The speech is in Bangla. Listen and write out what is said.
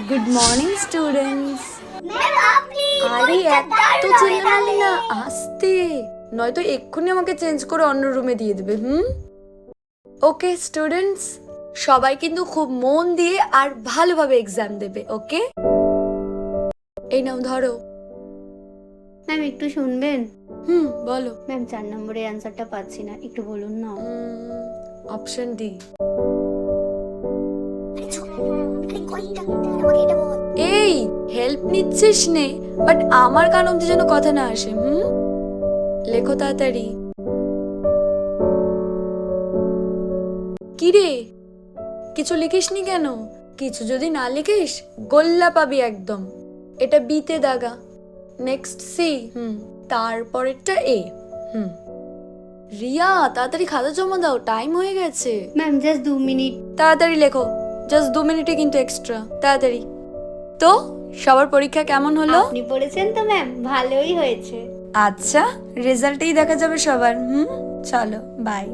Good morning students. ম্যাম আপনি আরে এত চেল্লালি না, আস্তে, নয়তো এক্ষুনি আমাকে চেঞ্জ করে অন্য রুমে দিয়ে দেবে। ওকে স্টুডেন্টস, সবাই কিন্তু খুব মন দিয়ে আর ভালোভাবে এক্সাম দেবে। ওকে, এই নাও ধরো। ম্যাম একটু শুনবেন? বলো। ম্যাম 4 নম্বরের অ্যানসারটা পাচ্ছি না, একটু বলুন না। Option D. এই হেল্প নিচ্ছিস নে, বাট আমার কান অব্দি যেন কথা না আসে। লেখো তাড়াতাড়ি। কিরে, কিছু লিখিসনি কেন? কিছু যদি না লিখিস গোল্লা পাবি একদম। এটা বিতে দাগা, নেক্সট সি, তারপরেরটা এ। রিয়া তাড়াতাড়ি খাতা জমা দাও, টাইম হয়ে গেছে। Ma'am just 2 minute. তাড়াতাড়ি লেখো, জাস্ট 2 মিনিটে কিন্তু এক্সট্রা, তাড়াতাড়ি। তো সবার পরীক্ষা কেমন হলো? আপনি পড়েছেন তো ম্যাম? ভালোই হয়েছে। আচ্ছা, রেজাল্টেই দেখা যাবে সবার। চলো বাই।